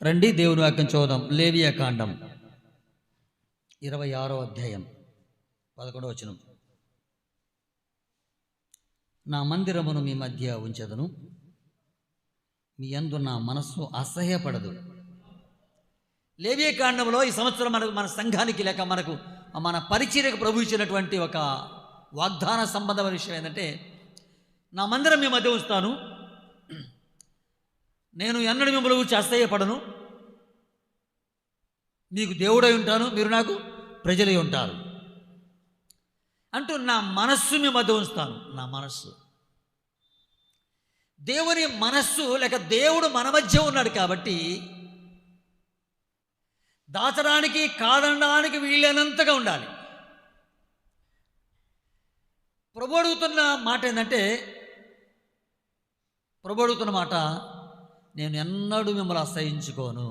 రండి దేవుని వాక్యం చూద్దాం. లేవియా కాండం 26వ అధ్యాయం 11వ వచనం. నా మందిరమును మీ మధ్య ఉంచెదను, మీ యందు నా మనస్సు అసహ్యపడదు. లేవియా కాండంలో ఈ సంవత్సరం మన సంఘానికి లేక మన పరిచర్యకు ప్రభు ఇచ్చినటువంటి ఒక వాగ్దాన సంబంధమైన విషయం ఏంటంటే, నా మందిరం మీ మధ్య ఉంచుతాను, నేను ఎన్నడూ మిమ్మల్ని గురించి అసహ్యపడను, మీకు దేవుడై ఉంటాను, మీరు నాకు ప్రజలై ఉంటారు అంటూ నా మనస్సు మీ మధ్య ఉంచుతాను. నా మనస్సు, దేవుని మనస్సు లేక దేవుడు మన మధ్య ఉన్నాడు కాబట్టి దాచడానికి కాదనడానికి వీలైనంతగా ఉండాలి. ప్రభు అడుగుతున్న మాట ఏంటంటే, ప్రభు అడుగుతున్న మాట, నేను ఎన్నడూ మిమ్మల్ని అసహించుకోను,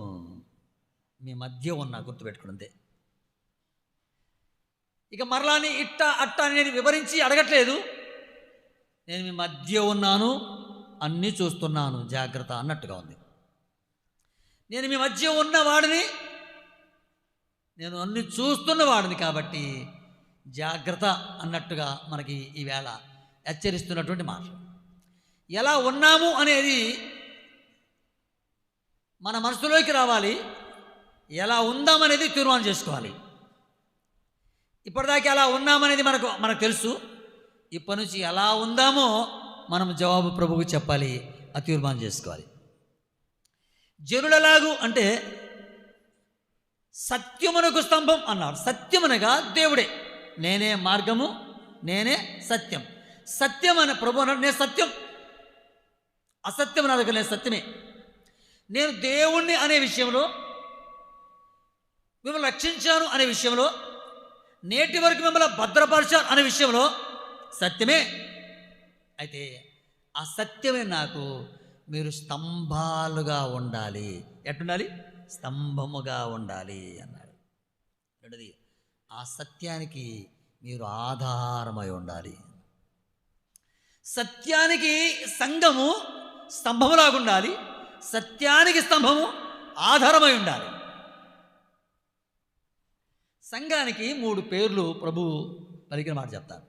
మీ మధ్య ఉన్నా, గుర్తుపెట్టుకుంటే. ఇక మరలాని ఇట్ట అట్ట అని నేను వివరించి అడగట్లేదు. నేను మీ మధ్య ఉన్నాను, అన్నీ చూస్తున్నాను, జాగ్రత్త అన్నట్టుగా ఉంది. నేను మీ మధ్య ఉన్నవాడిని, నేను అన్ని చూస్తున్నవాడిని కాబట్టి జాగ్రత్త అన్నట్టుగా మనకి ఈవేళ హెచ్చరిస్తున్నటువంటి మాట. ఎలా ఉన్నాము అనేది మన మనసులోకి రావాలి, ఎలా ఉందామనేది తీర్మానం చేసుకోవాలి. ఇప్పటిదాకా ఎలా ఉన్నామనేది మనకు తెలుసు. ఇప్పటి నుంచి ఎలా ఉందామో మనం జవాబు ప్రభువుకు చెప్పాలి, ఆ తీర్మానం చేసుకోవాలి. జనులలాగు అంటే సత్యమునకు స్తంభం అన్నారు. సత్యమునగా దేవుడే, నేనే మార్గము, నేనే సత్యం. సత్యం అనే ప్రభు అన్నాడు, నేను సత్యం, అసత్యం నా దగ్గర నేను సత్యమే. నేను దేవుణ్ణి అనే విషయంలో, మిమ్మల్ని రక్షించాను అనే విషయంలో, నేటి వరకు మిమ్మల్ని భద్రపరిచాను అనే విషయంలో సత్యమే. అయితే ఆ సత్యమే నాకు మీరు స్తంభాలుగా ఉండాలి. ఎట్టుండాలి? స్తంభముగా ఉండాలి అన్నాడు. రెండోది, ఆ సత్యానికి మీరు ఆధారమై ఉండాలి. సత్యానికి సంఘము స్తంభములాగా ఉండాలి, సత్యానికి స్తంభము ఆధారమై ఉండాలి. సంఘానికి 3 పేర్లు ప్రభు పలికిన మాట చెప్తాను.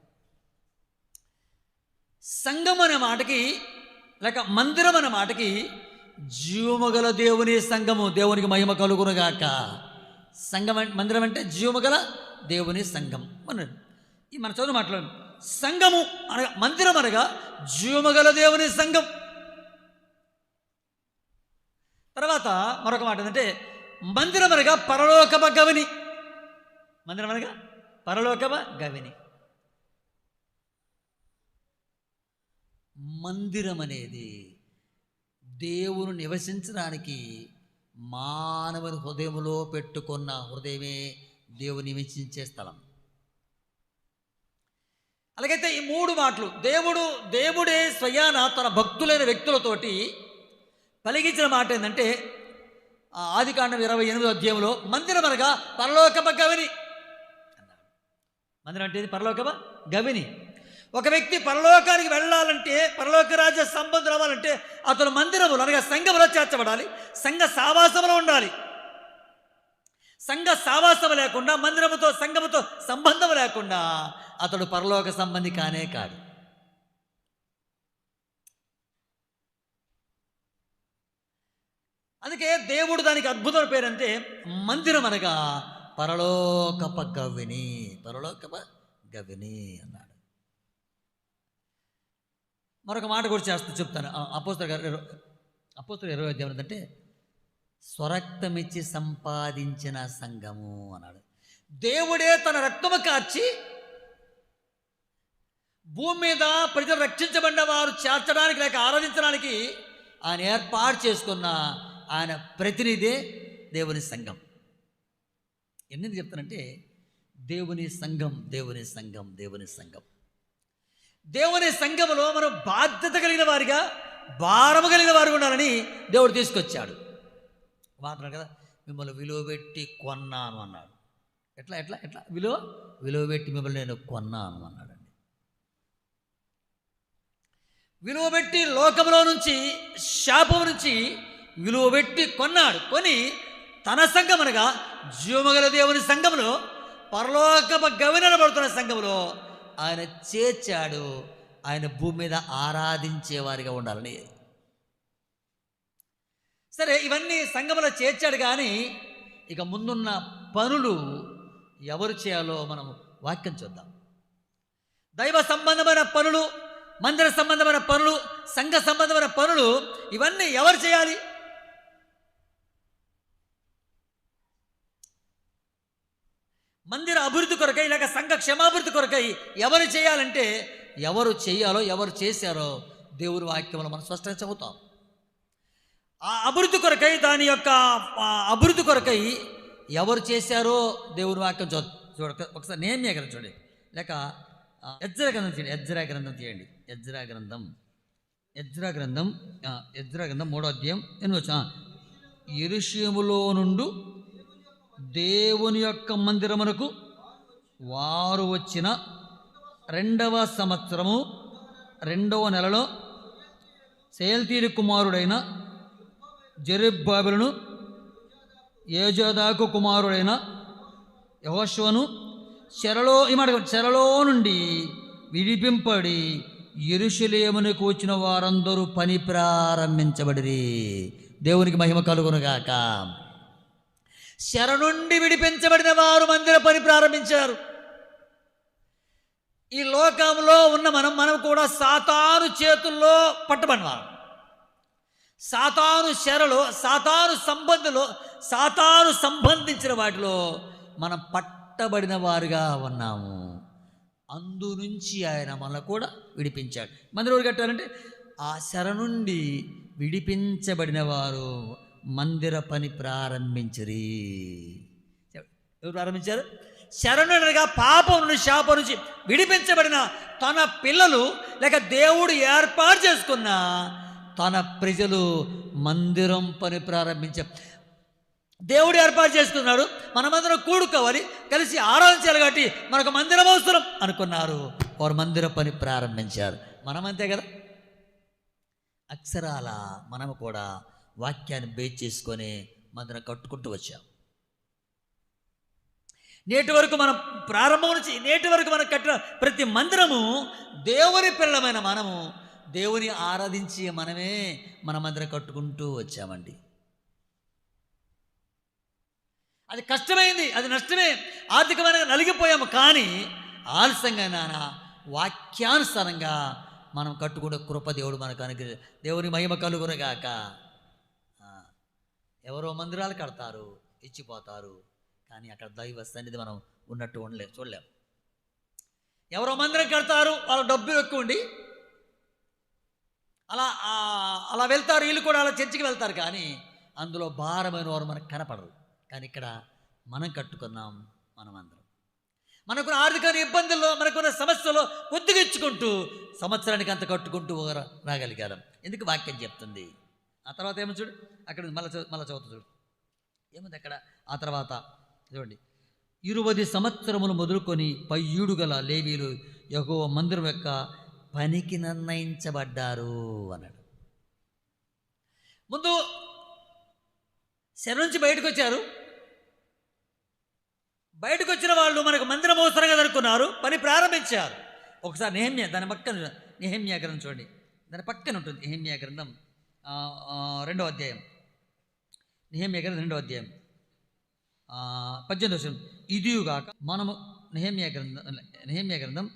సంఘం అనే మాటకి లేక మందిరం అనే మాటకి జీవముగల దేవుని సంఘము, దేవునికి మహిమ కలుగునుగాక. సంఘం మందిరం అంటే జీవముగల దేవుని సంఘం అన్నాడు. ఈ మన చదువు మాట్లాడు. సంఘము అనగా, మందిరం అనగా జీవముగల దేవుని సంఘం. తర్వాత మరొక మాట ఏంటంటే, మందిరం అనగా పరలోకమ గవిని. మందిరం అనగా పరలోకమ గవిని. మందిరం అనేది దేవుని నివసించడానికి మానవుని హృదయంలో పెట్టుకున్న హృదయమే దేవుని నివసించే స్థలం. అలాగైతే ఈ 3 మాటలు దేవుడే స్వయాన తన భక్తులైన వ్యక్తులతోటి పలిగించిన మాట ఏంటంటే, ఆదికాండం 28వ అధ్యాయంలో మందిరం అనగా పరలోకమ గవిని అన్నాడు. మందిరం అంటే పరలోకమ గవిని. ఒక వ్యక్తి పరలోకానికి వెళ్ళాలంటే, పరలోక రాజ్య సంబంధం రావాలంటే అతను మందిరములు అనగా సంఘములో చేర్చబడాలి, సంఘ సావాసములో ఉండాలి. సంఘ సావాసము లేకుండా, మందిరముతో సంఘముతో సంబంధం లేకుండా అతడు పరలోక సంబంధి కానే కాదు. అందుకే దేవుడు దానికి అద్భుతమైన పేరంటే మందిరం అనగా పరలోకప గవిని, పరలోకప గవిని అన్నాడు. మరొక మాట కూడా చెప్తాను. అపోస్తలుల 20వ అధ్యాయం ఏంటంటే, స్వరక్తమిచ్చి సంపాదించిన సంఘము అన్నాడు. దేవుడే తన రక్తము కార్చి భూమి మీద ప్రజలు రక్షించబడిన వారు చేర్చడానికి లేక ఆరాధించడానికి ఆయన ఏర్పాటు చేసుకున్న ఆయన ప్రతినిధే దేవుని సంఘం. ఎందుకు చెప్తానంటే, దేవుని సంఘం, దేవుని సంఘం, దేవుని సంఘం. దేవుని సంఘములో మనం బాధ్యత కలిగిన వారిగా, భారము కలిగిన వారు ఉండాలని దేవుడు తీసుకొచ్చాడు. మాట్లాడు కదా, మిమ్మల్ని విలువ పెట్టి కొన్నాను అన్నాడు. ఎట్లా ఎట్లా ఎట్లా విలువ పెట్టి మిమ్మల్ని నేను కొన్నాను అన్నాడండి. విలువ పెట్టి లోకంలో నుంచి, శాపం నుంచి విలువ పెట్టి కొన్నాడు. కొని తన సంఘం అనగా జీవమగల దేవుని సంఘంలో, పరలోక గవినబడుతున్న సంఘంలో ఆయన చేర్చాడు. ఆయన భూమి మీద ఆరాధించేవారిగా ఉండాలని. సరే, ఇవన్నీ సంఘంలో చేర్చాడు. కానీ ఇక ముందున్న పనులు ఎవరు చేయాలో మనం వాక్యం చూద్దాం. దైవ సంబంధమైన పనులు, మందిర సంబంధమైన పనులు, సంఘ సంబంధమైన పనులు, ఇవన్నీ ఎవరు చేయాలి? మందిర అభివృద్ధి కొరకై లేక సంఘ క్షేమాభివృద్ధి కొరకై ఎవరు చేయాలంటే, ఎవరు చేయాలో, ఎవరు చేశారో దేవుని వాక్యంలో మనం స్పష్టంగా చదువుతాం. ఆ అభివృద్ధి కొరకై, దాని యొక్క అభివృద్ధి కొరకై ఎవరు చేశారో దేవుని వాక్యం చూడ. ఒకసారి నెహెమ్యా గ్రంథం చూడండి, లేక ఎజ్రా గ్రంథం తీయండి. ఎజ్రా గ్రంథం తీయండి. ఎజ్రా గ్రంథం 3వ అధ్యాయం 8వ. యెరూషలేములో నుండి దేవుని యొక్క మందిరమునకు వారు వచ్చిన 2వ సంవత్సరము 2వ నెలలో షయల్తీయేలు కుమారుడైన జెరుబ్బాబెలును, యోజాదాకు కుమారుడైన యెహోషువను చెరలో నుండి విడిపింపడి యెరూషలేమునకు వచ్చిన వారందరూ పని ప్రారంభించబడిరి. దేవునికి మహిమ కలుగునుగాక. చెర నుండి విడిపించబడిన వారు మందిర పని ప్రారంభించారు. ఈ లోకంలో ఉన్న మనం కూడా సాతాను చేతుల్లో పట్టబడినారు. సాతాను చెరలో, సాతాను సంబంధించిన వాటిలో మనం పట్టబడిన వారుగా ఉన్నాము. అందు నుంచి ఆయన మనల్ని కూడా విడిపించాడు. మందిరం ఎవరు కట్టారంటే ఆ చెర నుండి విడిపించబడిన వారు మందిర పని ప్రారంభించరి. ఎవరు ప్రారంభించారు? శరణునిగా పాపం నుండి, శాపం నుంచి విడిపించబడిన తన పిల్లలు లేక దేవుడు ఏర్పాటు చేసుకున్న తన ప్రజలు మందిరం పని ప్రారంభించారు. దేవుడు ఏర్పాటు చేసుకున్నాడు, మనమందరం కూడుకోవాలి, కలిసి ఆరాధించాలి, కాబట్టి మనకు మందిరం అవసరం అనుకున్నారు. వారు మందిర పని ప్రారంభించారు. మనమంతే కదా. అక్షరాల మనము కూడా వాక్యాన్ని బేస్ చేసుకొని మందిరం కట్టుకుంటూ వచ్చాం. నేటి వరకు మనం ప్రారంభం నుంచి నేటి వరకు మనం కట్టిన ప్రతి మందిరము దేవుని పిల్లలమైన మనము దేవుని ఆరాధించి మనమే మన మందిరం కట్టుకుంటూ వచ్చామండి. అది కష్టమైంది, అది నష్టమే, ఆర్థికమైన నలిగిపోయాము. కానీ ఆలస్యంగా వాక్యానుసారంగా మనం కట్టుకునే కృప దేవుడు మనకు అనుగ్రహించాడు. దేవుని మహిమ కలుగునుగాక. ఎవరో మందిరాలు కడతారు, ఇచ్చిపోతారు, కానీ అక్కడ దైవ సన్నిధి మనం ఉన్నట్టు చూడలేం. ఎవరో మందిరం కడతారు, వాళ్ళ డబ్బు ఎక్కువ ఉండి అలా వెళ్తారు, వీళ్ళు కూడా అలా చర్చికి వెళ్తారు, కానీ అందులో భారమైన వారు మనకు కనపడరు. కానీ ఇక్కడ మనం కట్టుకున్నాం, మనమందరం మనకున్న ఆర్థిక ఇబ్బందుల్లో, మనకున్న సమస్యలో కొద్దిగా ఇచ్చుకుంటూ సంవత్సరానికి అంత కట్టుకుంటూ రాగలిగాం. ఎందుకు వాక్యం చెప్తుంది. ఆ తర్వాత ఏమో చూడు, అక్కడ మళ్ళీ చదువుతుంది చూడు, ఏముంది అక్కడ. ఆ తర్వాత చూడండి, 20 సంవత్సరములు మొదలుకొని పయ్యూడు గల లేవీలు యెహోవా మందిరం యొక్క పనికి నిర్ణయించబడ్డారు అన్నాడు. ముందు శర నుంచి బయటకు వచ్చారు. బయటకు వచ్చిన వాళ్ళు మనకు మందిరం అవసరంగా అనుకున్నారు, పని ప్రారంభించారు. ఒకసారి నెహెమ్యా, దాని పక్కన నెహెమ్యా గ్రంథం చూడండి, దాని పక్కన ఉంటుంది నెహెమ్యా గ్రంథం 2వ అధ్యాయం. నెహెమ్యా గ్రంథం 2వ అధ్యాయం 18వ వచనం. ఇదియుగాక మనము నెహెమ్యా గ్రంథం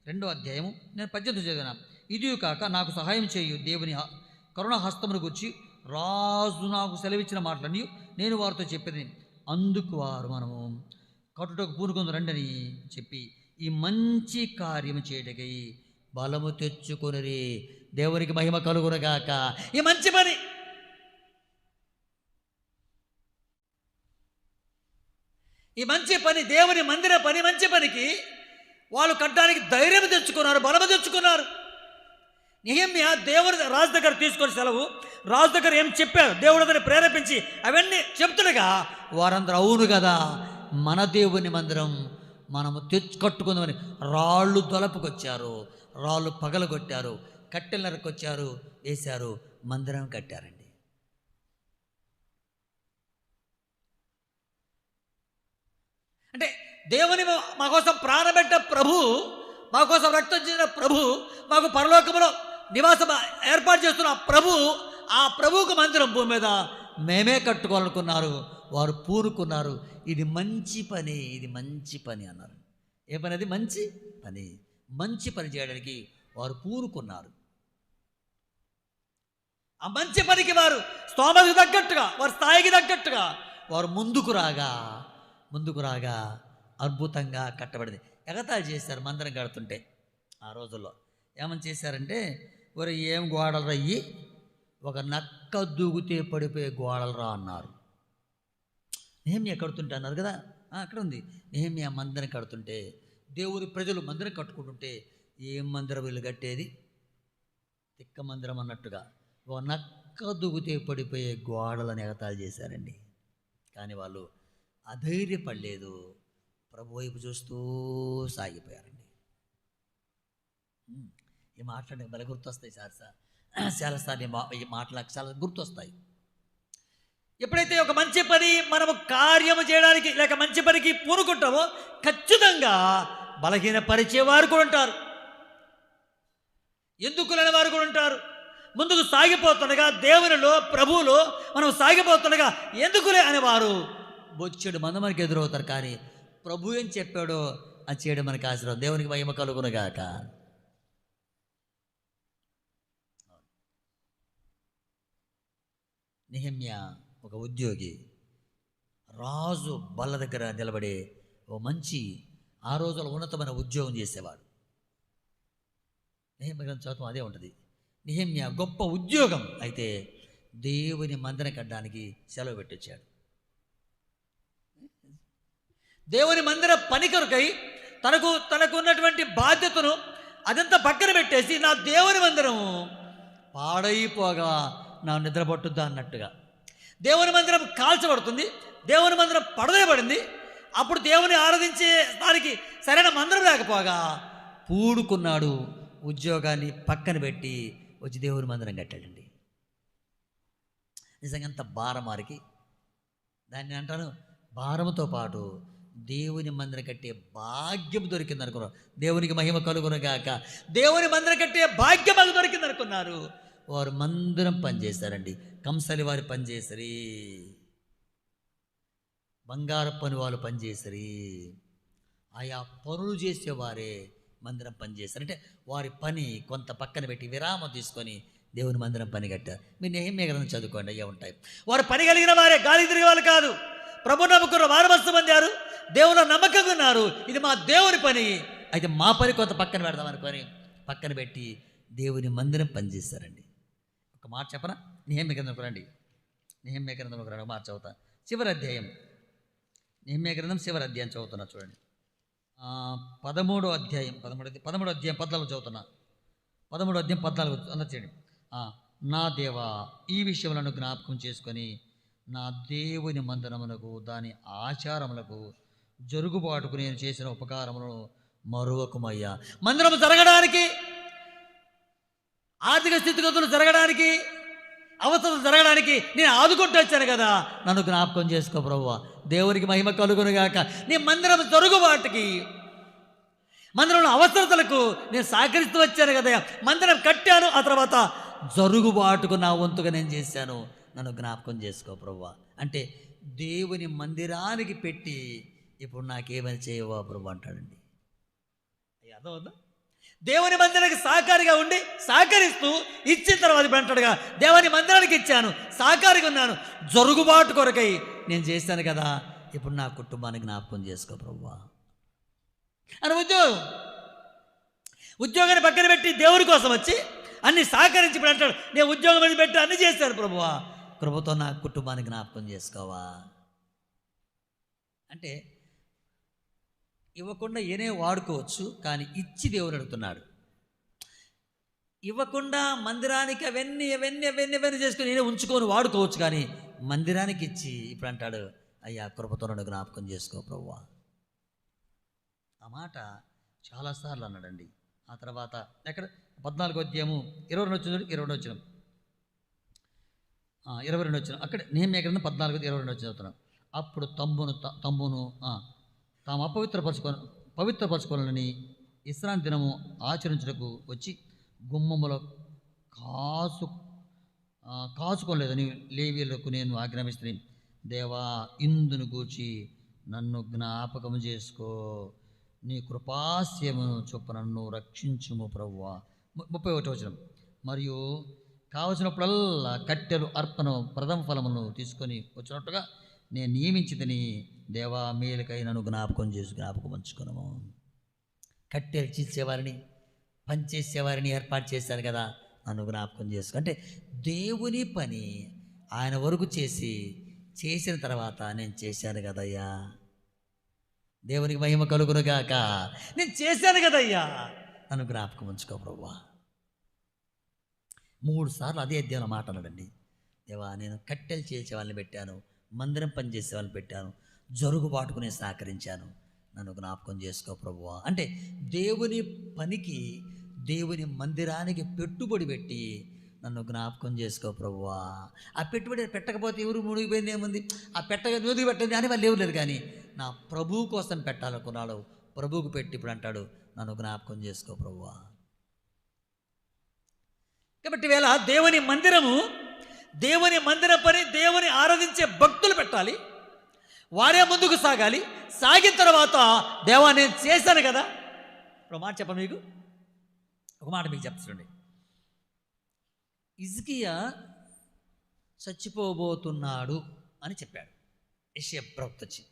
2వ అధ్యాయము నేను 18వ చదివిన. ఇదియు కాక నాకు సహాయం చేయు దేవుని కరుణ హస్తమును గురించి రాజు నాకు సెలవిచ్చిన మాటలన్నీ నేను వారితో చెప్పేది. అందుకు వారు మనము కట్టుటకు పూనుకొని రండని చెప్పి ఈ మంచి కార్యము చేయటకై బలము తెచ్చుకొనిరి. దేవునికి మహిమ కలుగునుగాక. ఈ మంచి పని, ఈ మంచి పని, దేవుని మందిర పని, మంచి పనికి వాళ్ళు కట్టడానికి ధైర్యం తెచ్చుకున్నారు, బలము తెచ్చుకున్నారు. నెహెమ్యా దేవుని రాజు దగ్గర తీసుకొని సెలవు, రాజు దగ్గర ఏం చెప్పారు, దేవుడు అతన్ని ప్రేరేపించి అవన్నీ చెప్తుండగా వారందరూ అవును కదా, మన దేవుని మందిరం మనము కట్టుకుందామని రాళ్ళు దొలపుకొచ్చారు, రాళ్ళు పగలగొట్టారు, కట్టెలు నరకొచ్చారు, వేశారు, మందిరం కట్టారండి. అంటే దేవుని మా కోసం ప్రాణబెట్ట ప్రభు, మా కోసం రక్తం చేసిన ప్రభు, మాకు పరలోకములో నివాసం ఏర్పాటు చేస్తున్న ప్రభు, ఆ ప్రభువుకు మందిరం భూమి మీద మేమే కట్టుకోవాలనుకున్నారు. వారు పూనుకున్నారు. ఇది మంచి పని, ఇది మంచి పని అన్నారు. ఏ పని అది? మంచి పని. మంచి పని చేయడానికి వారు పూనుకున్నారు. ఆ మంచి పనికి వారు స్తోమతకు తగ్గట్టుగా, వారి స్థాయికి తగ్గట్టుగా వారు ముందుకు రాగా అద్భుతంగా కట్టబడింది. ఎగతాళి చేశారు మందిరం కడుతుంటే. ఆ రోజుల్లో ఏమని చేశారంటే, ఒరే ఏం గోడలు రయ్యి, ఒక నక్క దూగితే పడిపోయే గోడలు రా అన్నారు. నెహెమ్యా కడుతుంటే అన్నారు కదా, అక్కడ ఉంది. నెహెమ్యా మందిరం కడుతుంటే, దేవుని ప్రజలు మందిరం కట్టుకుంటుంటే, ఏం మందిరం వీళ్ళు కట్టేది? తిక్క మందిరం అన్నట్టుగా ఒక నక్క దూగితే పడిపోయే గోడలను ఎగతాళి చేశారండి. కానీ వాళ్ళు అధైర్యపడలేదు, ప్రభు వైపు చూస్తూ సాగిపోయారండి. ఈ మాటలు భలే గుర్తొస్తాయి చాలాసార్లు. ఈ మాటలు నాకు చాలా గుర్తొస్తాయి. ఎప్పుడైతే ఒక మంచి పని మనము కార్యము చేయడానికి లేక మంచి పనికి పూనుకుంటామో ఖచ్చితంగా బలహీనపరిచే వారు కూడా ఉంటారు, ఎందుకు లేని వారు కూడా ఉంటారు. ముందుకు సాగిపోతుండగా దేవునిలో ప్రభువులో మనం సాగిపోతుండగా ఎందుకులే అనేవారు బొచ్చెడు మంది మనకి ఎదురవుతారు. కానీ ప్రభు ఏం చెప్పాడో అది చేయడం మనకి ఆశీర్వాదం. దేవునికి మహిమ కలుగునుగాక. నెహెమ్యా ఒక ఉద్యోగి, రాజు బల్ల దగ్గర నిలబడే ఓ మంచి, ఆ రోజుల్లో ఉన్నతమైన ఉద్యోగం చేసేవాడు. నెహెమ్యా చదువు అదే ఉంటుంది. నెహెమ్యా గొప్ప ఉద్యోగం అయితే దేవుని మందిరం కట్టడానికి సెలవు పెట్టొచ్చాడు. దేవుని మందిర పని కొరకై తనకు ఉన్నటువంటి బాధ్యతను అదంతా పక్కన పెట్టేసి, నా దేవుని మందిరం పాడైపోగా నా నిద్ర పట్టుద్దా అన్నట్టుగా దేవుని మందిరం కాల్చబడుతుంది, దేవుని మందిరం పడదేయబడింది. అప్పుడు దేవుని ఆరాధించే దానికి సరైన మందిరం లేకపోగా పూడుకున్నాడు. ఉద్యోగాన్ని పక్కన పెట్టి వచ్చి దేవుని మందిరం కట్టాడండి. నిజంగా అంత భారమారికి దాన్ని అంటాను, భారంతో పాటు దేవుని మందిరం కట్టే భాగ్యం దొరికింది అనుకున్నారు. దేవునికి మహిమ కలుగునుగాక. దేవుని మందిరం కట్టే భాగ్యం మాకు దొరికింది అనుకున్నారు. వారు మందిరం పనిచేశారండి. కంసలి వారి పనిచేసరి, బంగారు పని వాళ్ళు పనిచేసరి, ఆయా పనులు చేసేవారే మందిరం పనిచేశారు. అంటే వారి పని కొంత పక్కన పెట్టి విరామం తీసుకొని దేవుని మందిరం పని కట్టారు. మీరు నెహెమ్యా గ్రంథం చదువుకోండి, అయ్యే ఉంటాయి. వారు పని కలిగిన వారే, గాలి తిరిగే వాళ్ళు కాదు. ప్రభు నమ్ముకున్న వారు మస్తు మందారు, దేవుని నమ్మకంగా ఉన్నారు. ఇది మా దేవుని పని, అయితే మా పని కొంత పక్కన పెడదాం అనుకొని పక్కన పెట్టి దేవుని మందిరం పనిచేస్తారండి. ఒక మాట చెప్పనా? నెహెమ్యా గ్రంథంకి రండి. నెహెమ్యా గ్రంథంలోకి రండి, ఒక మాట చదువుతా. చివరి అధ్యాయం, నెహెమ్యా గ్రంథం చివరి అధ్యాయం చదువుతున్నా చూడండి. 13వ అధ్యాయం 14 చదువుతున్నా. 13వ అధ్యాయం 14 అందరు చేయండి. నా దేవా, ఈ విషయములను జ్ఞాపకం చేసుకొని నా దేవుని మందిరమునకు దాని ఆచారములకు జరుగుబాటుకు నేను చేసిన ఉపకారములను మరువకుమయ్యా. మందిరం జరగడానికి, ఆర్థిక స్థితిగతులు జరగడానికి, అవసరం జరగడానికి నేను ఆదుకుంటూ వచ్చాను కదా, నన్ను జ్ఞాపకం చేసుకో ప్రభువా. దేవునికి మహిమ కలుగునుగాక. నీ మందిరం జరుగుబాటుకి, మందిరంలో అవసరతలకు నేను సహకరిస్తూ వచ్చాను కదా. మందిరం కట్టాను, ఆ తర్వాత జరుగుబాటుకు నా వంతుగా నేను చేశాను, నన్ను జ్ఞాపకం చేసుకో ప్రభువా. అంటే దేవుని మందిరానికి పెట్టి ఇప్పుడు నాకేమని చేయవా ప్రభు అంటాడండి. అర్థమవుతుందా? దేవుని మందిరానికి సహకారిగా ఉండి సహకరిస్తూ ఇచ్చిన తర్వాత ఇప్పుడు అంటాడుగా, దేవుని మందిరానికి ఇచ్చాను, సహకారిగా ఉన్నాను, జరుగుబాటు కొరకై నేను చేశాను కదా, ఇప్పుడు నా కుటుంబానికి జ్ఞాపకం చేసుకో ప్రభువా అని. ఉద్యోగాన్ని పక్కన పెట్టి దేవుని కోసం వచ్చి అన్ని సహకరించి ఇప్పుడు అంటాడు, నేను ఉద్యోగం మీద పెట్టి అన్ని చేశాను ప్రభువా, కృపతో నా కుటుంబాన్ని జ్ఞాపకం చేసుకోవా అంటే. ఇవ్వకుండా ఏనే వాడుకోవచ్చు, కానీ ఇచ్చి దేవుడు అడుగుతున్నాడు. ఇవ్వకుండా మందిరానికి అవన్నీ చేసుకుని నేనే ఉంచుకొని వాడుకోవచ్చు, కానీ మందిరానికి ఇచ్చి ఇప్పుడు అంటాడు, అయ్యా కృపతో నన్ను జ్ఞాపకం చేసుకో ప్రభువా. ఆ మాట చాలాసార్లు అన్నాడండి. ఆ తర్వాత ఎక్కడ 14వ అధ్యాయము 22 వచ్చిన అక్కడ నెహెమ్యా గ్రంథం 14:22 చదువుతున్నాం. అప్పుడు తాము పవిత్రపరచుకోవాలని విశ్రాంతి దినము ఆచరించుటకు వచ్చి గుమ్మములో కాచుకోలేదని లేవీయులకు నేను ఆజ్ఞాపిస్తుని. దేవా, ఇందును గూర్చి నన్ను జ్ఞాపకం చేసుకో, నీ కృపాస్యమును చొప్పున నన్ను రక్షించుము ప్రభువా. 31వ వచనం. మరియు కావలసినప్పుడల్లా కట్టెలు అర్పణ ప్రథమ ఫలములను తీసుకొని వచ్చినట్టుగా నేను నియమించిదని. దేవా, మేలుకై నన్ను జ్ఞాపకం ఉంచుకున్నాము. కట్టెలు చీల్చేవారిని, పనిచేసేవారిని ఏర్పాటు చేశాను కదా, నన్ను జ్ఞాపకం చేసుకో. అంటే దేవుని పని ఆయన వరకు చేసిన తర్వాత నేను చేశాను కదయ్యా, దేవునికి మహిమ కలుగునుగాక, నేను చేశాను కదయ్యా, నన్ను జ్ఞాపకం ఉంచుకో ప్రభువా. 3 సార్లు అదే అధ్యాయంలో మాట్లాడండి. దేవా, నేను కట్టెలు చేసే వాళ్ళని పెట్టాను, మందిరం పనిచేసే వాళ్ళని పెట్టాను, జరుగుబాటుకు నేను సహకరించాను, నన్ను జ్ఞాపకం చేసుకో ప్రభువా. అంటే దేవుని పనికి, దేవుని మందిరానికి పెట్టుబడి పెట్టి నన్ను జ్ఞాపకం చేసుకో ప్రభువా. ఆ పెట్టుబడి పెట్టకపోతే ఎవరు మునిగిపోయింది ఏముంది, ఆ నూదికి పెట్టింది అని వాళ్ళు ఎవరు లేదు. కానీ నా ప్రభువు కోసం పెట్టాలనుకున్నాడు, ప్రభువుకు పెట్టి ఇప్పుడు అంటాడు నన్ను జ్ఞాపకం చేసుకో ప్రభువా. కాబట్టి వేళ దేవుని మందిర పని దేవుని ఆరాధించే భక్తులు పెట్టాలి, వారే ముందుకు సాగాలి. సాగిన తర్వాత దేవా, నేను చేశాను కదా. ఇప్పుడు మాట చెప్ప మీకు ఒక మాట మీకు చెప్తుండే. హిజ్కియా చచ్చిపోబోతున్నాడు అని చెప్పాడు యెషయా ప్రవక్త వచ్చి.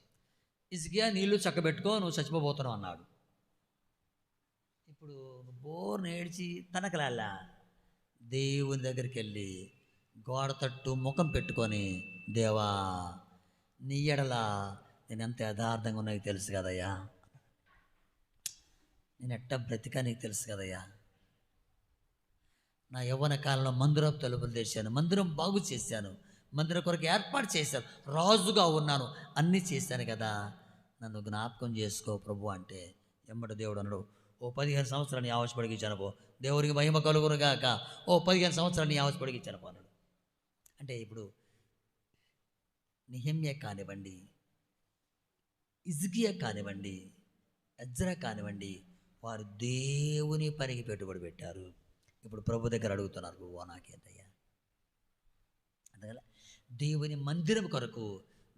హిజ్కియా, నీళ్లు చక్కబెట్టుకో, నువ్వు చచ్చిపోబోతున్నావు అన్నాడు. ఇప్పుడు బోర్ను ఏడ్చి తనకలాలా దేవుని దగ్గరికి వెళ్ళి గోడ తట్టు ముఖం పెట్టుకొని, దేవా, నీ ఎడలా నేను ఎంత యథార్థంగా ఉన్నా నీకు తెలుసు కదయ్యా, నేను ఎట్ట బ్రతికా నీకు తెలుసు కదయ్యా, నా యవ్వన కాలంలో మందిరపు తలుపులు తెచ్చాను, మందిరం బాగు చేశాను, మందిరం కొరకు ఏర్పాటు చేశాను, రాజుగా ఉన్నాను, అన్నీ చేశాను కదా, నన్ను జ్ఞాపకం చేసుకో ప్రభు అంటే ఎమ్మటి దేవుడు అన్నాడు, ఓ 15 సంవత్సరాన్ని ఆవశ్యపడిగించాను పో, దేవునికి మహిమ కలుగునుగాక, ఓ 15 సంవత్సరాన్ని ఆవశ్యపడిగించాను పో అన్నాడు. అంటే ఇప్పుడు నెహెమ్యా కానివ్వండి, హిజ్కియా కానివ్వండి, ఎజ్రా కానివ్వండి, వారు దేవుని పనికి పెట్టుబడి పెట్టారు. ఇప్పుడు ప్రభు దగ్గర అడుగుతున్నారు, ప్రభువా నాకేంటయ్యా. అందువల్ల దేవుని మందిరం కొరకు,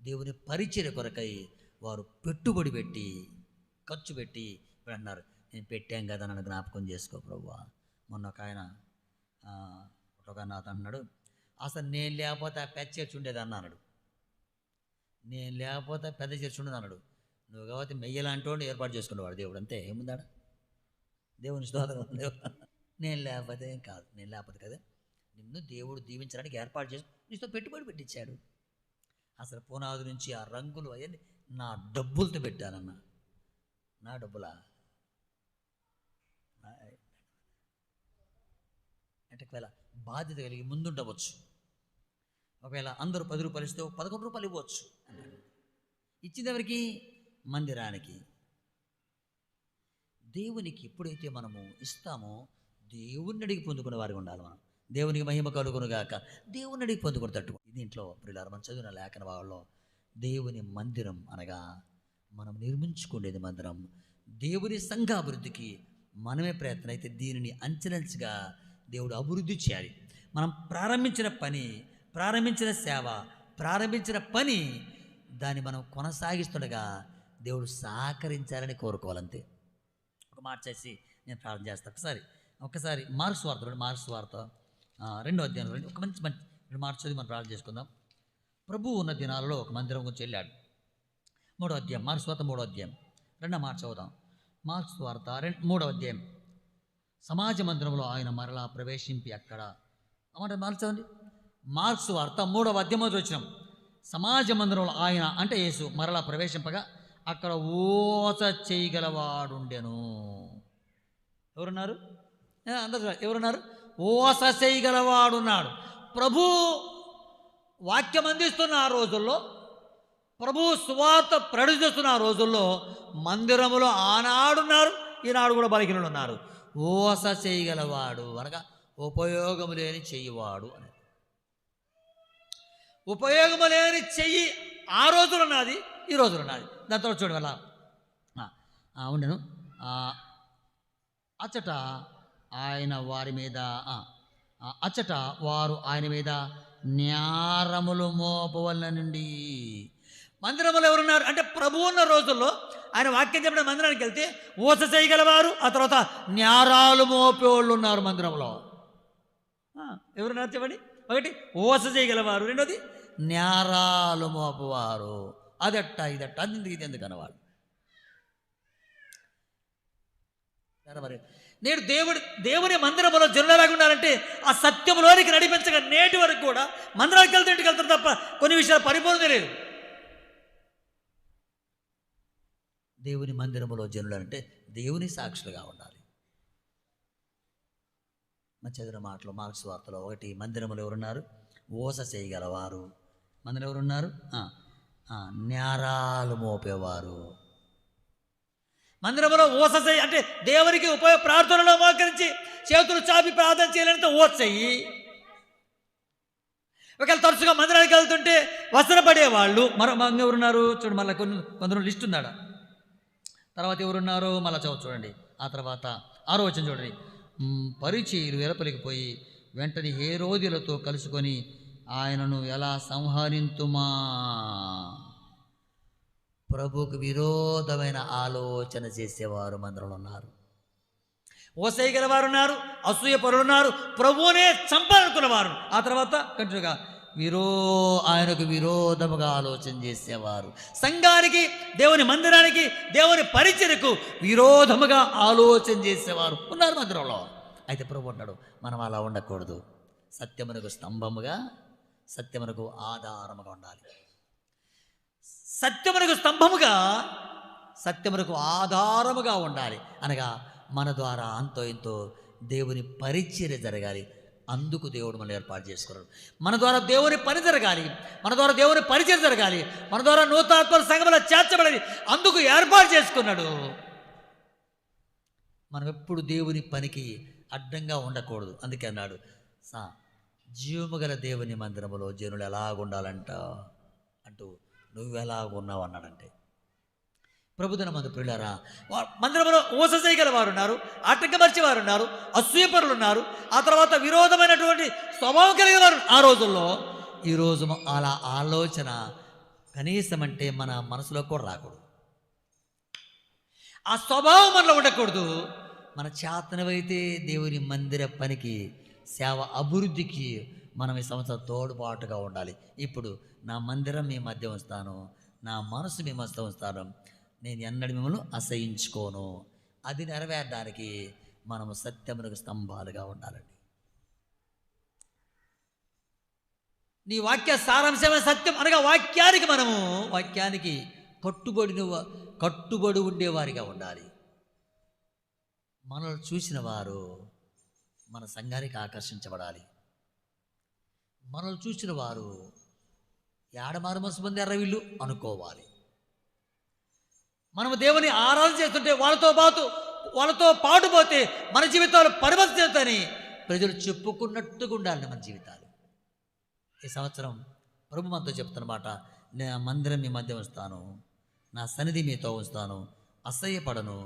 దేవుని పరిచర్య కొరకై వారు పెట్టుబడి పెట్టి, ఖర్చు పెట్టి ఇప్పుడు అన్నారు, నేను పెట్టాం కదా, నన్ను జ్ఞాపకం చేసుకో ప్రభువా. మొన్న ఒక ఆయన నాతో అన్నాడు, అసలు నేను లేకపోతే ఆ పెద్ద చర్చ్ ఉండేది అన్నాడు, నేను లేకపోతే పెద్ద చర్చ్ ఉండదు అన్నాడు. నువ్వు కాబట్టి మెయ్యలాంటి వాడిని ఏర్పాటు చేసుకునేవాడు దేవుడు, అంతే, ఏముందాడ దేవుని స్తోత్రం. నేను లేకపోతే ఏం కాదు, నేను లేకపోతే కదా నిన్ను దేవుడు దీవించడానికి ఏర్పాటు చేసి నీతో పెట్టుబడి పెట్టించాడు. అసలు పునాది నుంచి ఆ రంగులు అవన్నీ నా డబ్బులతో పెట్టానన్నా, నా డబ్బులా అంటే ఒకవేళ బాధ్యత కలిగి ముందుండవచ్చు, ఒకవేళ అందరూ 10 రూపాయలు ఇస్తే 11 రూపాయలు ఇవ్వచ్చు అన్నాడు. ఇచ్చింది ఎవరికి? మందిరానికి. దేవునికి ఎప్పుడైతే మనము ఇస్తామో దేవుణ్ణి అడిగి పొందుకునే వారికి ఉండాలి. మనం దేవునికి మహిమ కలుగునుగాక, దేవుని అడిగి పొందుకుని తట్టు. దీంట్లో ప్రియులారా, మనం చదివిన లేఖన భాగంలో దేవుని మందిరం అనగా మనం నిర్మించుకునేది మందిరం, దేవుని సంఘాభివృద్ధికి మనమే ప్రయత్నం అయితే దీనిని అంచెలంచెగా దేవుడు అభివృద్ధి చేయాలి. మనం ప్రారంభించిన పని, ప్రారంభించిన సేవ, ప్రారంభించిన పని, దాన్ని మనం కొనసాగిస్తుండగా దేవుడు సహకరించాలని కోరుకోవాలంతే. ఒక మాట చేసి నేను ప్రార్థన చేస్తాను. ఒకసారి మార్క్స్ వార్త 2వ అధ్యాయంలో ఒక మంచి మాట చదివి మనం ప్రార్థన చేసుకుందాం. ప్రభువు ఉన్న దినాలలో ఒక మందిరం గురించి వెళ్ళాడు. 3వ అధ్యాయం, మార్క్స్ వార్త 3వ అధ్యాయం 2వ మాట చదువుదాం. మార్క్స్ వార్త 3వ అధ్యాయం. సమాజ మందిరంలో ఆయన మరలా ప్రవేశింపి అక్కడ అన్నమాట మార్చండి. మార్క్స్ వార్త 3వ అధ్యాయం వచ్చినాం. సమాజ మందిరంలో ఆయన అంటే యేసు మరలా ప్రవేశింపగా అక్కడ ఓచ చేయగలవాడుండెను. ఎవరున్నారు? అందరూ ఎవరున్నారు? ఓస చేయగలవాడున్నాడు. ప్రభు వాక్యం అందిస్తున్న ఆ రోజుల్లో, ప్రభు సువార్త ప్రకటిస్తున్న ఆ రోజుల్లో మందిరములో ఆనాడున్నారు, ఈనాడు కూడా బలహీనులు ఉన్నారు. ఓస చేయగలవాడు అనగా ఉపయోగము లేని చెయ్యివాడు అని. ఉపయోగము లేని చెయ్యి ఆ రోజులు ఉన్నది, ఈ రోజులు ఉన్నది. దాని తర్వాత చూడండి, ఉండను. అచ్చట ఆయన వారి మీద అచ్చట వారు ఆయన మీద న్యారములు మోపవలనండి. మందిరంలో ఎవరున్నారు అంటే ప్రభు ఉన్న రోజుల్లో ఆయన వాక్యం చెప్పిన మందిరానికి వెళ్తే ఊస చేయగలవారు, ఆ తర్వాత న్యారాలు మోపేవాళ్ళు ఉన్నారు మందిరంలో. ఎవరున్నారు చెప్పండి? ఒకటి ఊస చేయగలవారు, రెండోది న్యారాలు మోపవారు. అదట్ట ఇదట్ట అది ఇది ఎందుకు అన్నవాళ్ళు. మరి నేడు దేవుని మందిరంలో జనులు ఎలాగా ఉండాలంటే ఆ సత్యంలోనికి నడిపించగా నేటి వరకు కూడా మందిరానికి వెళ్తే ఇంటికి వెళ్తారు తప్ప కొన్ని విషయాలు పరిపూర్ణమే లేదు. దేవుని మందిరంలో జనులు అంటే దేవుని సాక్షులుగా ఉండాలి. చదివిన మాటలు మార్క్స్ వార్తలో ఒకటి, మందిరంలో ఎవరున్నారు? ఓస చేయగలవారు. మందిరం ఎవరున్నారు? నేరాలు మోపేవారు. మందిరంలో ఓస చేయి అంటే దేవునికి ప్రార్థనలో మోకరించి చేతులు చాపి ప్రార్థన చేయాలంటే ఓస చెయ్యి. ఒకవేళ తరచుగా మందిరానికి వెళ్తుంటే వస్త్రపడేవాళ్ళు ఎవరున్నారు చూడండి. మళ్ళీ కొందరు లిస్ట్ ఉన్నాడా. తర్వాత ఎవరున్నారో మళ్ళీ చూడండి. ఆ తర్వాత 6వ వచనం చూడండి. పరిచయులు వెలుపలికి పోయి వెంటనే హేరోదులతో కలుసుకొని ఆయనను ఎలా సంహరింతుమా. ప్రభుకు విరోధమైన ఆలోచన చేసేవారు మందిరంలో ఉన్నారు. ఓసేయగలవారు ఉన్నారు, అసూయ పరులున్నారు, ప్రభువునే చంపాలనుకున్నవారు. ఆ తర్వాత కంటిన్యూగా ఆయనకు విరోధముగా ఆలోచన చేసేవారు. సంఘానికి, దేవుని మందిరానికి, దేవుని పరిచర్యకు విరోధముగా ఆలోచన చేసేవారు ఉన్నారు మందిరంలో. అయితే ప్రభు అన్నాడు, మనం అలా ఉండకూడదు. సత్యమునకు స్తంభముగా, సత్యమునకు ఆధారముగా ఉండాలి. సత్యమునకు స్తంభముగా, సత్యమునకు ఆధారముగా ఉండాలి. అనగా మన ద్వారా అంతో ఇంతో దేవుని పరిచర్య జరగాలి. అందుకు దేవుడు మనం ఏర్పాటు చేసుకున్నాడు. మన ద్వారా దేవుని పని జరగాలి, మన ద్వారా దేవుని పరిచయం జరగాలి, మన ద్వారా నూతనాత్మల సంఘంలో చేర్చబడాలి. అందుకు ఏర్పాటు చేసుకున్నాడు. మనం ఎప్పుడు దేవుని పనికి అడ్డంగా ఉండకూడదు. అందుకే అన్నాడు, జీవము గల దేవుని మందిరములో జనులు ఎలాగుండాలంట అంటూ నువ్వెలాగున్నావు అన్నాడంటే. ప్రభుదిన మందు ప్రియులారా, మందిరంలో ఓస చేయగల వారు ఉన్నారు, ఆటంకపరిచే వారు ఉన్నారు, అసూయపరులు ఉన్నారు, ఆ తర్వాత విరోధమైనటువంటి స్వభావం కలిగిన వారు ఆ రోజుల్లో. ఈరోజు అలా ఆలోచన కనీసం అంటే మన మనసులో కూడా రాకూడదు. ఆ స్వభావం మనలో ఉండకూడదు. మన చేతనవైతే దేవుని మందిర పనికి, సేవ అభివృద్ధికి మనం ఈ సంవత్సరం తోడ్పాటుగా ఉండాలి. ఇప్పుడు నా మందిరం మీ మధ్య ఉంచుతాను, నా మనసు మీ మధ్య ఉంచుతాను, నేను ఎన్నడూ మిమ్మల్ని అసహించుకోను. అది నెరవేరడానికి మనము సత్యమునకు స్తంభాలుగా ఉండాలండి. నీ వాక్య సారాంశమైన సత్యం అనగా వాక్యానికి కట్టుబడి ఉండేవారిగా ఉండాలి. మనల్ని చూసిన వారు మన సంఘానికి ఆకర్షించబడాలి. మనల్ని చూసిన వారు ఏడమారు మనసు మంది ఎర్రవిల్లు అనుకోవాలి. మనము దేవుని ఆరాధన చేస్తుంటే వాళ్ళతో పాటు పోతే మన జీవితాలు పరివర్తన చెందుతాయని ప్రజలు చెప్పుకున్నట్టుగా ఉండాలి మన జీవితాలు. ఈ సంవత్సరం ప్రభు మనతో చెప్తున్నమాట, నా మందిరం మీ మధ్య ఉంచుతాను, నా సన్నిధి మీతో ఉంచుతాను, అసహ్యపడను,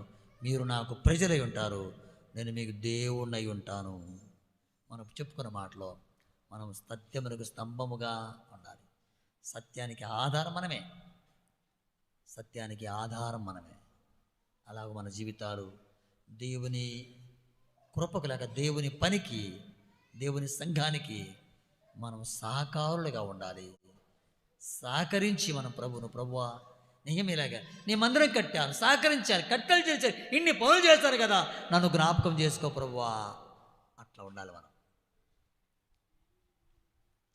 మీరు నాకు ప్రజలై ఉంటారు, నేను మీకు దేవుణ్ణి ఉంటాను. మనం చెప్పుకున్న మాటలో మనం సత్యమునకు స్తంభముగా ఉండాలి. సత్యానికి ఆధారం మనమే, సత్యానికి ఆధారం మనమే. అలాగ మన జీవితాలు దేవుని కృపకు లేక దేవుని పనికి, దేవుని సంఘానికి మనం సహకారులుగా ఉండాలి. సహకరించి మనం ప్రభువా నిజమేలాగా నీ మందిరం కట్టాను, సహకరించాను, కట్టలు చేశాను, ఇన్ని పనులు చేశాను కదా, నన్ను జ్ఞాపకం చేసుకో ప్రభువా. అట్లా ఉండాలి మనం.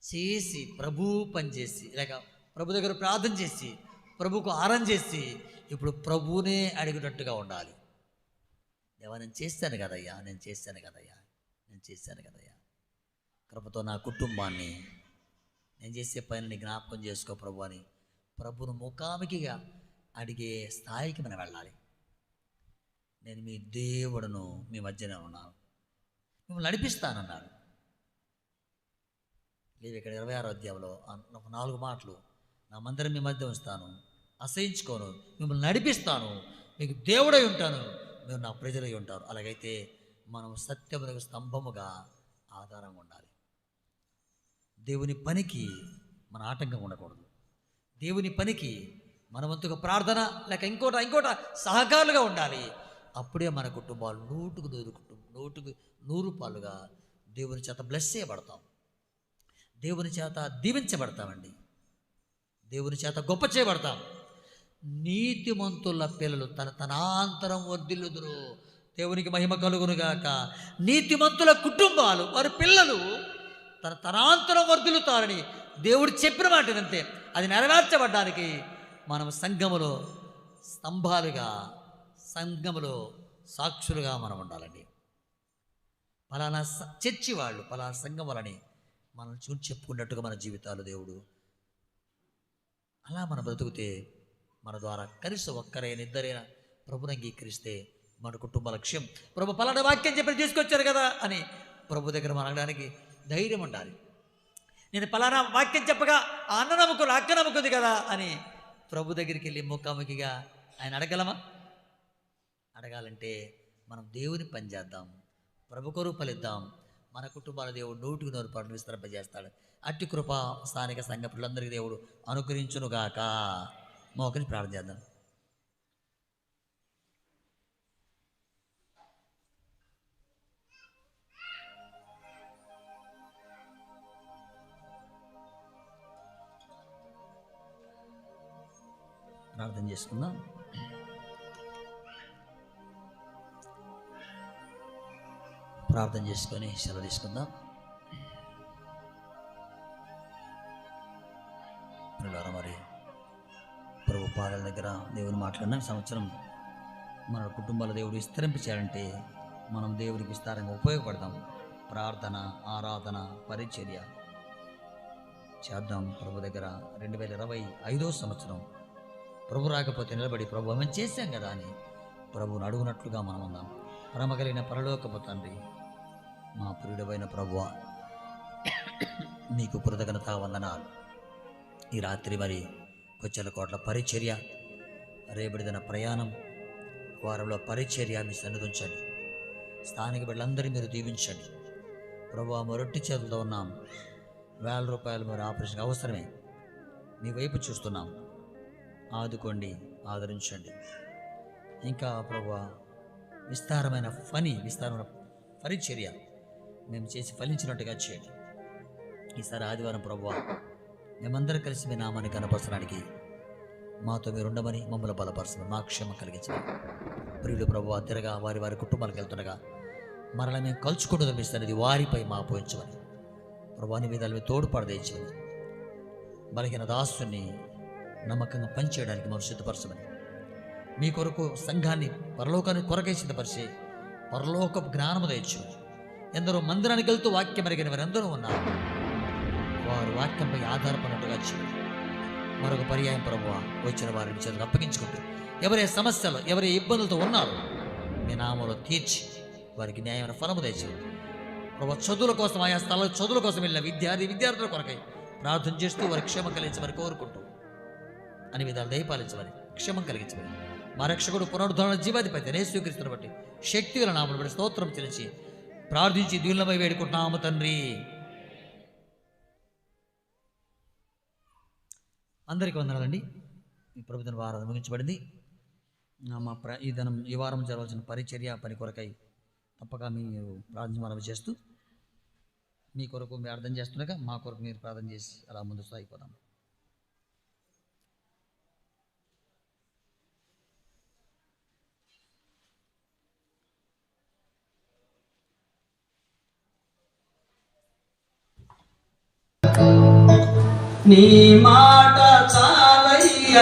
చేసి ప్రభు పని చేసి లేక ప్రభు దగ్గర ప్రార్థన చేసి ప్రభుకు ఆరాధన చేసి ఇప్పుడు ప్రభువునే అడిగేటట్టుగా ఉండాలి. దేవా నేను చేశాను కదయ్యా, నేను చేశాను కదయ్యా, కృపతో నా కుటుంబాన్ని, నేను చేసే పనిని జ్ఞాపకం చేసుకో ప్రభు అని ప్రభును ముఖాముఖిగా అడిగే స్థాయికి మనం వెళ్ళాలి. నేను మీ దేవుడును, మీ మధ్యనే ఉన్నాను, మిమ్మల్ని నడిపిస్తానన్నాడు. ఇక్కడ 26వ అధ్యాయంలో 4 మాటలు, నా మందిరం మీ మధ్య ఉంచుతాను, అసహించుకోను, మిమ్మల్ని నడిపిస్తాను, మీకు దేవుడై ఉంటాను, మీరు నా ప్రజలై ఉంటారు. అలాగైతే మనం సత్యమునకు స్తంభముగా ఆధారంగా ఉండాలి. దేవుని పనికి మన ఆటంకం ఉండకూడదు. దేవుని పనికి మన వంతుగా ప్రార్థన లేక ఇంకోట సహకారులుగా ఉండాలి. అప్పుడే మన కుటుంబాలు 100కు 100 పాలుగా దేవుని చేత బ్లెస్ చేయబడతాం, దేవుని చేత దీవించబడతామండి, దేవుని చేత గొప్ప చేయబడతాం. నీతిమంతుల పిల్లలు తనాంతరం వర్ధిల్లుదురు. దేవునికి మహిమ కలుగునుగాక. నీతిమంతుల కుటుంబాలు, వారి పిల్లలు తనాంతరం వర్ధిల్లుతారని దేవుడు చెప్పిన మాటనంతే. అది నెరవేర్చబడ్డానికి మనం సంఘములో స్తంభాలుగా, సంఘములో సాక్షులుగా మనం ఉండాలండి. పలానా చర్చి వాళ్ళు, పలానా సంఘం వాళ్ళని మనం చూసి చెప్పుకున్నట్టుగా మన జీవితాలు దేవుడు అలా మన బ్రతుకుతే, మన ద్వారా కనీసం ఒక్కరైనా ఇద్దరైనా ప్రభుని అంగీకరిస్తే మన కుటుంబాల లక్ష్యం, ప్రభు పలానా వాక్యం చెప్పి తీసుకొచ్చారు కదా అని ప్రభు దగ్గర మనం అనడానికి ధైర్యం ఉండాలి. నేను పలానా వాక్యం చెప్పగా ఆ అన్న నమ్ముకుని అక్క నమ్ముకుంది కదా అని ప్రభు దగ్గరికి వెళ్ళి ముఖాముఖిగా ఆయన అడగలమా? అడగాలంటే మనం దేవుని పని చేద్దాం, ప్రభు కొరకు ఫలిద్దాం. మన కుటుంబాల దేవుడు 100కు 100 పాలు విస్తరింపజేస్తాడు. అట్టి కృప స్థానిక సంఘ పిల్లలందరికీ దేవుడు అనుగ్రహించునుగాక. మోకని ప్రార్థన చేద్దాం. ప్రార్థన చేసుకుందాం. ప్రార్థన చేసుకొని సెలవు తీసుకుందాం. పిల్లలారా, మరి ప్రభు పాదాల దగ్గర దేవుని మాట్లాడిన సంవత్సరం మన కుటుంబాల దేవుడు విస్తరింపచేయాలంటే మనం దేవుడికి విస్తారంగా ఉపయోగపడదాం. ప్రార్థన, ఆరాధన, పరిచర్య చేద్దాం ప్రభు దగ్గర. 2025వ సంవత్సరం ప్రభు రాకపోతే నిలబడి ప్రభు మేము చేశాం కదా అని ప్రభువుని అడుగునట్లుగా మనం ఉందాం. ప్రేమ కలిగిన పరలోకపు తండ్రి, మా ప్రియుడమైన ప్రభువా, మీకు కృతజ్ఞతా వందనాలు. ఈ రాత్రి మరి కొచ్చెలకోట్ల పరిచర్య, రేపటిదిన ప్రయాణం, వారంలో పరిచర్య మీ సన్నిధించండి. స్థానిక బిడ్డలందరినీ మీరు దీవించండి. ప్రభువా, మొరొట్టి చేతులతో ఉన్నాం. 1000 రూపాయలు మరి ఆపరేషన్ అవసరమే. మీ వైపు చూస్తున్నాం. ఆదుకోండి, ఆదరించండి. ఇంకా ప్రభువా, విస్తారమైన పరిచర్య మేము చేసి ఫలించినట్టుగా చేయండి. ఈసారి ఆదివారం ప్రభువా, మేమందరం కలిసి మీ నామాన్ని కనపరచడానికి మాతో మీరు ఉండమని, మమ్మల్ని బలపరచమని, మా క్షేమం కలిగించమని. ప్రియులు ప్రభువా, తిరగా వారి వారి కుటుంబాలకు వెళ్తుండగా మరలా మేము కలుచుకుంటూ తప్పిస్తున్నది వారిపై మా పోయించమని, ప్రభువా నీ మీద తోడుపాటు తెచ్చమని, బలహీన దాసుని నమ్మకంగా పనిచేయడానికి మనం సిద్ధపరచమని, మీ కొరకు సంఘాన్ని పరలోకాన్ని కొరకై సిద్ధపరిచి పరలోకపు జ్ఞానము తెచ్చమని. ఎందరో మందిరానికి వెళ్తూ వాక్యం ఎరిగిన వారు ఎందరో ఉన్నారు. వారు వాక్యంపై ఆధారపడినట్టుగా చేయండి. మరొక పర్యాయం ప్రభువా, వచ్చిన వారిని చేతులకు అప్పగించుకుంటూ ఎవరి సమస్యలు, ఎవరి ఇబ్బందులతో ఉన్నారో మీ నామంలో తీర్చి వారికి న్యాయమైన ఫలము తెచ్చింది. ప్రభు చదువుల కోసం, ఆయా స్థలాల చదువుల కోసం వెళ్ళిన విద్యార్థుల కొరకై ప్రార్థన చేస్తూ వారి క్షేమం కలిగించమని కోరుకుంటూ అన్ని విధాలు దయపాలించమని, క్షేమం కలిగించమని, మా రక్షకుడు పునరుద్ధరణ జీవాధిపతి యేసుక్రీస్తుని బట్టి శక్తి గల నామమును బట్టి స్తోత్రం చెల్లించి ప్రార్థించి దీనులమై వేడుకుంటున్నాము తండ్రి. అందరికీ వందనాలండి. ఈ ప్రభుత్వ వారం ముగించబడింది. ఈ వారం జరగాల్సిన పరిచర్య పని కొరకై తప్పక మీరు ప్రార్థన మనవి చేస్తూ మీ కొరకు మీరు అర్థం చేస్తుండగా మా కొరకు మీరు ప్రార్థన చేసి అలా ముందు సాగిపోదాం. నీ మాట చాలయ్య